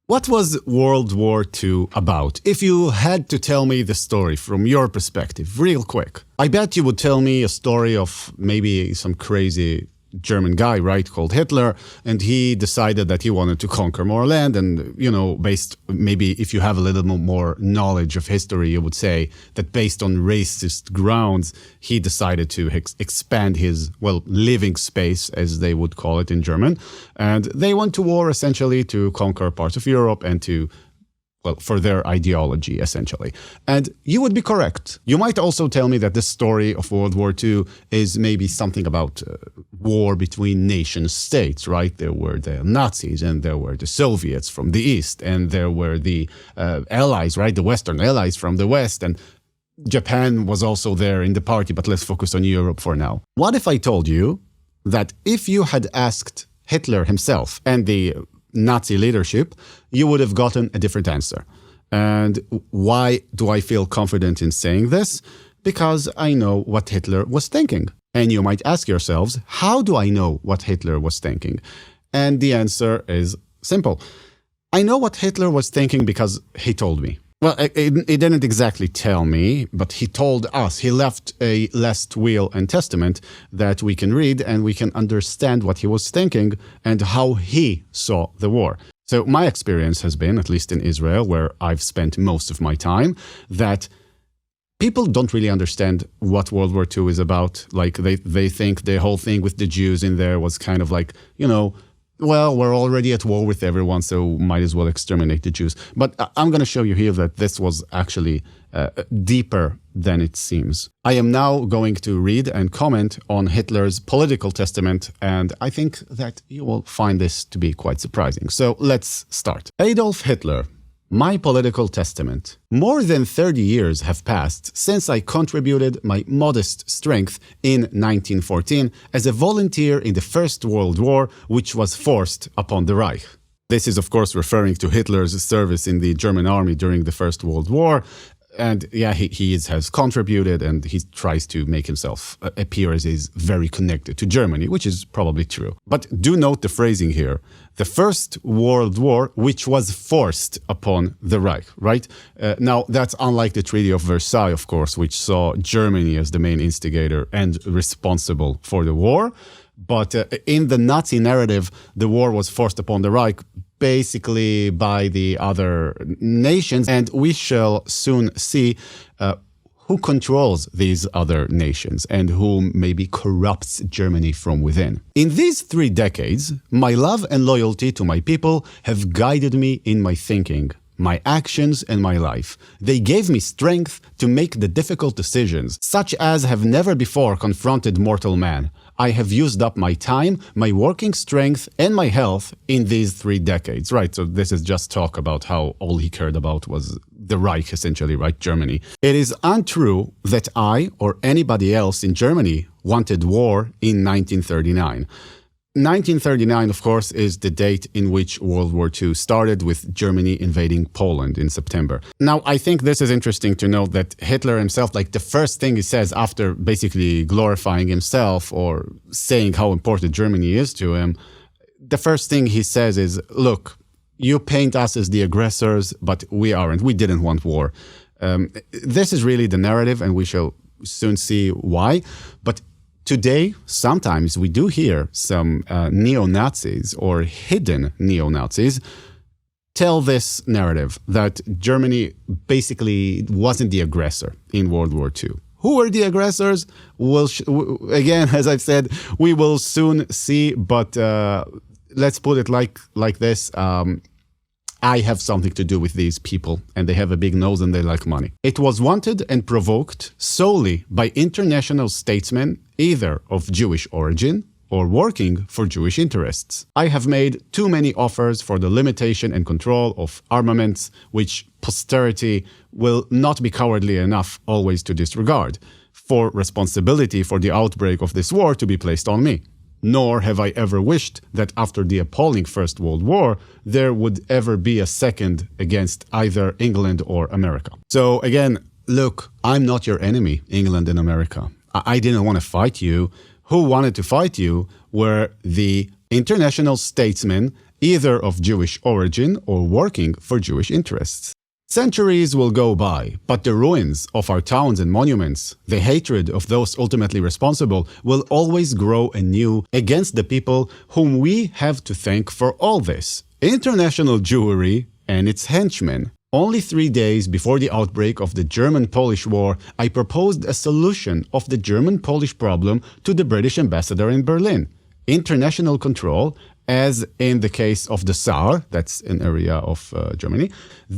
What was World War II about? If you had to tell me the story from your perspective, real quick, I bet you would tell me a story of maybe some crazy German guy, right, called Hitler, and he decided that he wanted to conquer more land. And, based, maybe if you have a little more knowledge of history, you would say that based on racist grounds, he decided to expand his, living space, as they would call it in German. And they went to war essentially to conquer parts of Europe and to for their ideology, essentially. And you would be correct. You might also tell me that this story of World War II is maybe something about war between nation states, right? There were the Nazis and there were the Soviets from the East and there were the allies, right? The Western allies from the West, and Japan was also there in the party, but let's focus on Europe for now. What if I told you that if you had asked Hitler himself and the Nazi leadership, you would have gotten a different answer. And why do I feel confident in saying this? Because I know what Hitler was thinking. And you might ask yourselves, how do I know what Hitler was thinking? And the answer is simple. I know what Hitler was thinking because he told me. Well, he didn't exactly tell me, but he told us. He left a last will and testament that we can read and we can understand what he was thinking and how he saw the war. So my experience has been, at least in Israel, where I've spent most of my time, that people don't really understand what World War II is about. Like they think the whole thing with the Jews in there was kind of like, we're already at war with everyone, so might as well exterminate the Jews. But I'm going to show you here that this was actually deeper than it seems. I am now going to read and comment on Hitler's political testament, and I think that you will find this to be quite surprising. So let's start. Adolf Hitler. My political testament. More than 30 years have passed since I contributed my modest strength in 1914 as a volunteer in the First World War, which was forced upon the Reich. This is, of course, referring to Hitler's service in the German army during the First World War. And yeah, he has contributed and he tries to make himself appear as he's very connected to Germany, which is probably true. But do note the phrasing here. The First World War, which was forced upon the Reich, right? Now, that's unlike the Treaty of Versailles, of course, which saw Germany as the main instigator and responsible for the war. But in the Nazi narrative, the war was forced upon the Reich basically by the other nations, and we shall soon see who controls these other nations and who maybe corrupts Germany from within. In these 3 decades, my love and loyalty to my people have guided me in my thinking, my actions, and my life. They gave me strength to make the difficult decisions, such as have never before confronted mortal man. I have used up my time, my working strength, and my health in these 3 decades. Right, so this is just talk about how all he cared about was the Reich, essentially, right, Germany. It is untrue that I or anybody else in Germany wanted war in 1939. 1939, of course, is the date in which World War II started, with Germany invading Poland in September. Now, I think this is interesting to note that Hitler himself, the first thing he says after basically glorifying himself or saying how important Germany is to him, the first thing he says is, look, you paint us as the aggressors, but we aren't. We didn't want war. This is really the narrative, and we shall soon see why. But today, sometimes we do hear some neo-Nazis or hidden neo-Nazis tell this narrative that Germany basically wasn't the aggressor in World War II. Who were the aggressors? Again, as I've said, we will soon see, but let's put it like this. I have something to do with these people, and they have a big nose and they like money. It was wanted and provoked solely by international statesmen, either of Jewish origin or working for Jewish interests. I have made too many offers for the limitation and control of armaments, which posterity will not be cowardly enough always to disregard, for responsibility for the outbreak of this war to be placed on me. Nor have I ever wished that after the appalling First World War, there would ever be a second against either England or America. So again, look, I'm not your enemy, England and America. I didn't want to fight you. Who wanted to fight you were the international statesmen, either of Jewish origin or working for Jewish interests. Centuries will go by, but the ruins of our towns and monuments, the hatred of those ultimately responsible, will always grow anew against the people whom we have to thank for all this: international Jewry and its henchmen. Only 3 days before the outbreak of the German-Polish War, I proposed a solution of the German-Polish problem to the British ambassador in Berlin: international control, as in the case of the Saar, that's an area of Germany.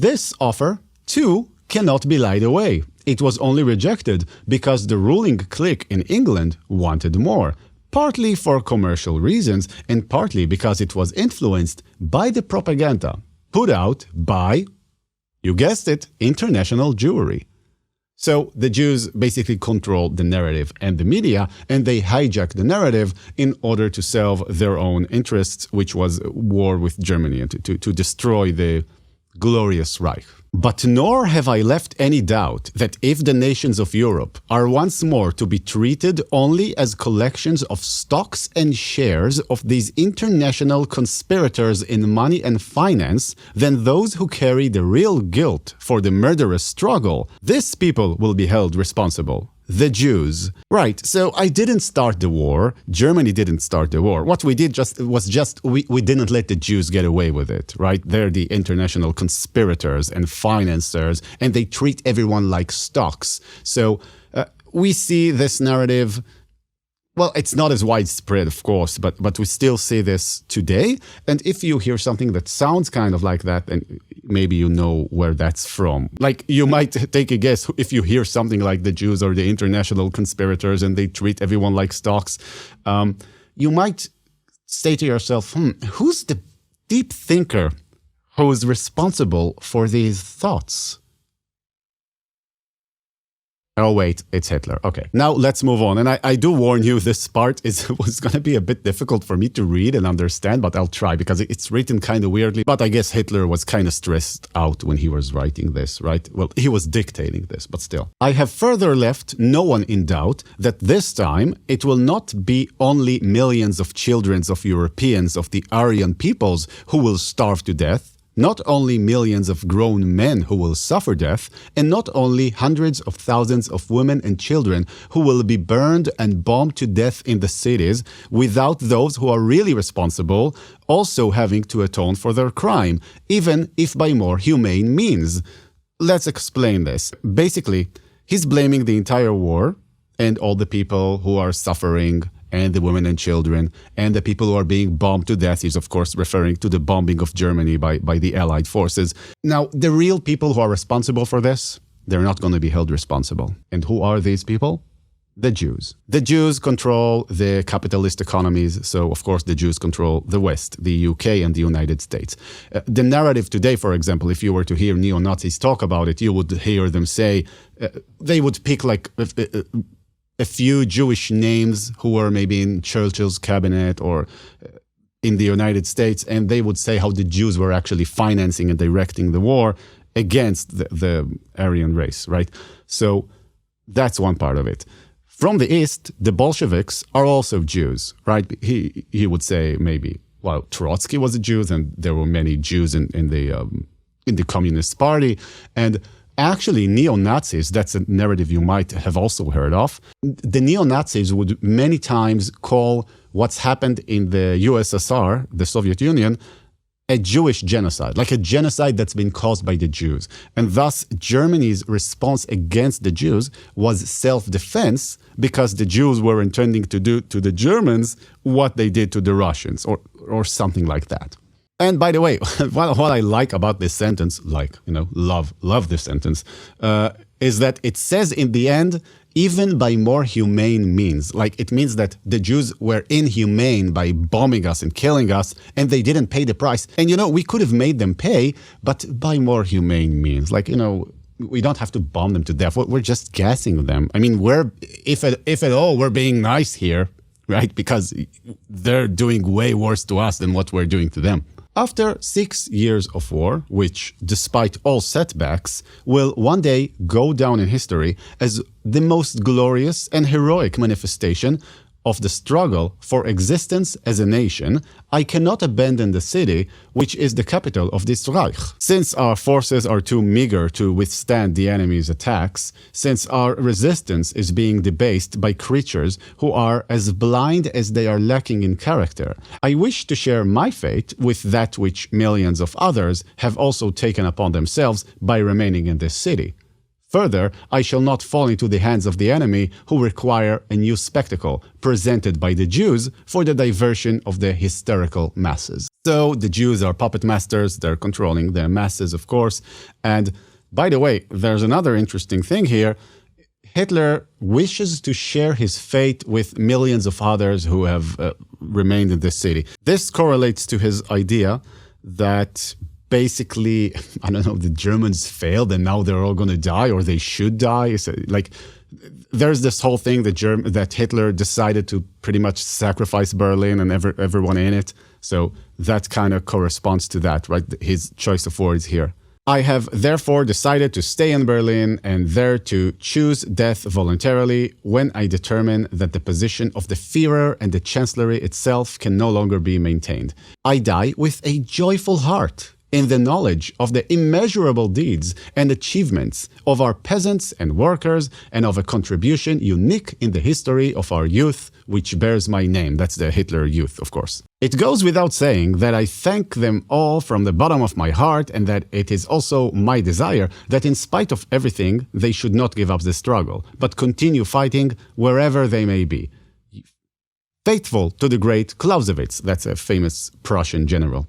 This offer, too, cannot be lied away. It was only rejected because the ruling clique in England wanted more, partly for commercial reasons and partly because it was influenced by the propaganda put out by, you guessed it, international Jewry. So the Jews basically control the narrative and the media, and they hijack the narrative in order to serve their own interests, which was war with Germany and to destroy the glorious Reich. But nor have I left any doubt that if the nations of Europe are once more to be treated only as collections of stocks and shares of these international conspirators in money and finance, then those who carry the real guilt for the murderous struggle, these people will be held responsible. The Jews. Right, so I didn't start the war. Germany didn't start the war. What we did we didn't let the Jews get away with it, right? They're the international conspirators and financiers, and they treat everyone like stocks. So we see this narrative. Well, it's not as widespread, of course, but we still see this today. And if you hear something that sounds kind of like that, then maybe you know where that's from. Like, you might take a guess if you hear something like the Jews or the international conspirators and they treat everyone like stocks. You might say to yourself, who's the deep thinker who is responsible for these thoughts? Oh, wait, it's Hitler. Okay, now let's move on. And I do warn you, this part was going to be a bit difficult for me to read and understand, but I'll try because it's written kind of weirdly. But I guess Hitler was kind of stressed out when he was writing this, right? Well, he was dictating this, but still. I have further left no one in doubt that this time it will not be only millions of children of Europeans of the Aryan peoples who will starve to death, not only millions of grown men who will suffer death, and not only hundreds of thousands of women and children who will be burned and bombed to death in the cities, without those who are really responsible also having to atone for their crime, even if by more humane means. Let's explain this. Basically, he's blaming the entire war and all the people who are suffering, and the women and children, and the people who are being bombed to death. He's, of course, referring to the bombing of Germany by the Allied forces. Now, the real people who are responsible for this, they're not going to be held responsible. And who are these people? The Jews. The Jews control the capitalist economies, so, of course, the Jews control the West, the UK and the United States. The narrative today, for example, if you were to hear neo-Nazis talk about it, you would hear them say, they would pick like a few Jewish names who were maybe in Churchill's cabinet or in the United States, and they would say how the Jews were actually financing and directing the war against the Aryan race, right? So that's one part of it. From the East, the Bolsheviks are also Jews, right? He would say maybe, well, Trotsky was a Jew, and there were many Jews in the Communist Party, and actually, neo-Nazis, that's a narrative you might have also heard of. The neo-Nazis would many times call what's happened in the USSR, the Soviet Union, a Jewish genocide, like a genocide that's been caused by the Jews. And thus, Germany's response against the Jews was self-defense because the Jews were intending to do to the Germans what they did to the Russians or something like that. And by the way, what I like about this sentence, love this sentence, is that it says in the end, even by more humane means. Like, it means that the Jews were inhumane by bombing us and killing us, and they didn't pay the price. And, we could have made them pay, but by more humane means. Like, we don't have to bomb them to death. We're just gassing them. I mean, if at all, we're being nice here, right? Because they're doing way worse to us than what we're doing to them. After 6 years of war, which, despite all setbacks, will one day go down in history as the most glorious and heroic manifestation of the struggle for existence as a nation, I cannot abandon the city, which is the capital of this Reich. Since our forces are too meager to withstand the enemy's attacks, since our resistance is being debased by creatures who are as blind as they are lacking in character, I wish to share my fate with that which millions of others have also taken upon themselves by remaining in this city. Further, I shall not fall into the hands of the enemy who require a new spectacle presented by the Jews for the diversion of the hysterical masses. So the Jews are puppet masters, they're controlling the masses, of course. And by the way, there's another interesting thing here. Hitler wishes to share his fate with millions of others who have remained in this city. This correlates to his idea that basically, I don't know, the Germans failed and now they're all going to die, or they should die. It's like, there's this whole thing that Hitler decided to pretty much sacrifice Berlin and everyone in it. So that kind of corresponds to that, right? His choice of words here. I have therefore decided to stay in Berlin and there to choose death voluntarily when I determine that the position of the Führer and the Chancellery itself can no longer be maintained. I die with a joyful heart, in the knowledge of the immeasurable deeds and achievements of our peasants and workers, and of a contribution unique in the history of our youth, which bears my name. That's the Hitler Youth, of course. It goes without saying that I thank them all from the bottom of my heart, and that it is also my desire that in spite of everything, they should not give up the struggle, but continue fighting wherever they may be. Faithful to the great Clausewitz, that's a famous Prussian general,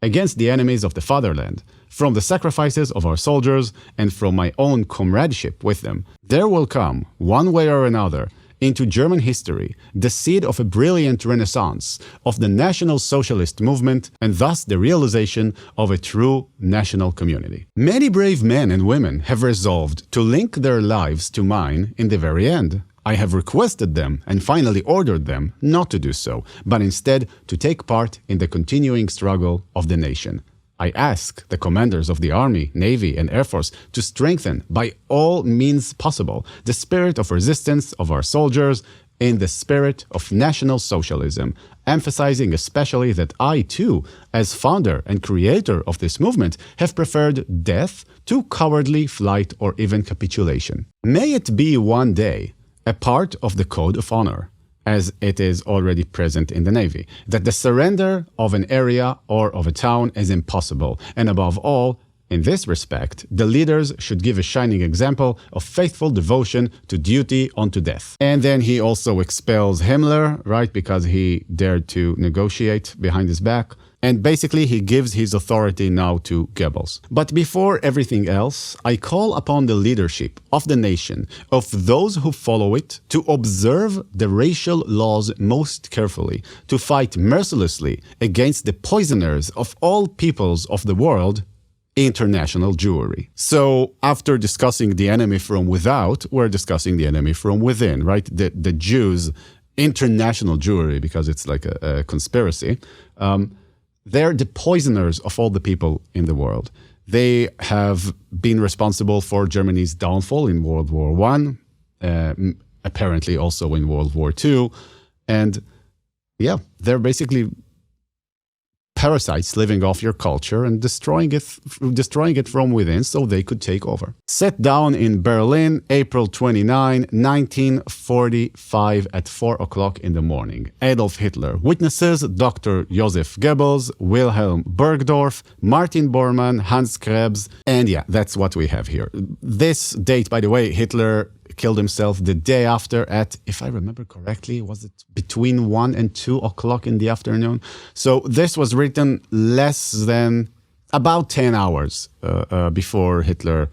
against the enemies of the fatherland, from the sacrifices of our soldiers and from my own comradeship with them, there will come, one way or another, into German history the seed of a brilliant renaissance of the National Socialist movement, and thus the realization of a true national community. Many brave men and women have resolved to link their lives to mine in the very end. I have requested them and finally ordered them not to do so, but instead to take part in the continuing struggle of the nation. I ask the commanders of the Army, Navy, and Air Force to strengthen, by all means possible, the spirit of resistance of our soldiers in the spirit of National Socialism, emphasizing especially that I, too, as founder and creator of this movement, have preferred death to cowardly flight or even capitulation. May it be one day a part of the code of honor, as it is already present in the Navy, that the surrender of an area or of a town is impossible, and above all, in this respect, the leaders should give a shining example of faithful devotion to duty unto death. And then he also expels Himmler, right, because he dared to negotiate behind his back. And basically, he gives his authority now to Goebbels. But before everything else, I call upon the leadership of the nation, of those who follow it, to observe the racial laws most carefully, to fight mercilessly against the poisoners of all peoples of the world, international Jewry. So after discussing the enemy from without, we're discussing the enemy from within, right? The Jews, international Jewry, because it's like a conspiracy, they're the poisoners of all the people in the world. They have been responsible for Germany's downfall in World War I, apparently also in World War II. And yeah, they're basically parasites living off your culture and destroying it from within so they could take over. Set down in Berlin, April 29, 1945 at 4 o'clock in the morning. Adolf Hitler. Witnesses: Dr. Joseph Goebbels, Wilhelm Burgdorf, Martin Bormann, Hans Krebs, and yeah, that's what we have here. This date, by the way, Hitler killed himself the day after at, if I remember correctly, was it between 1 and 2 o'clock in the afternoon? So this was written less than about 10 hours before Hitler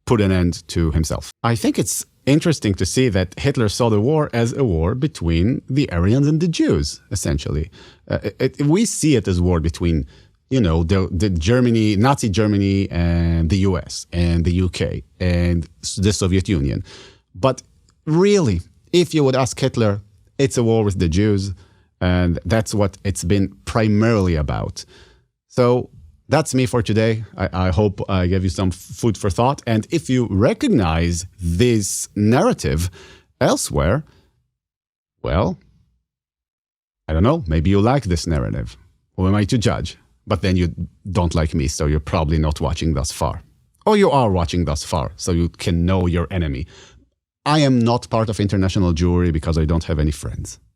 put an end to himself. I think it's interesting to see that Hitler saw the war as a war between the Aryans and the Jews, essentially. We see it as a war between, you know, the Germany, Nazi Germany, and the US and the UK and the Soviet Union. But really, if you would ask Hitler, it's a war with the Jews, and that's what it's been primarily about. So that's me for today. I hope I gave you some food for thought. And if you recognize this narrative elsewhere, well, I don't know, maybe you like this narrative. Who am I to judge? But then you don't like me, so you're probably not watching thus far. Or you are watching thus far, so you can know your enemy. I am not part of international Jewry because I don't have any friends.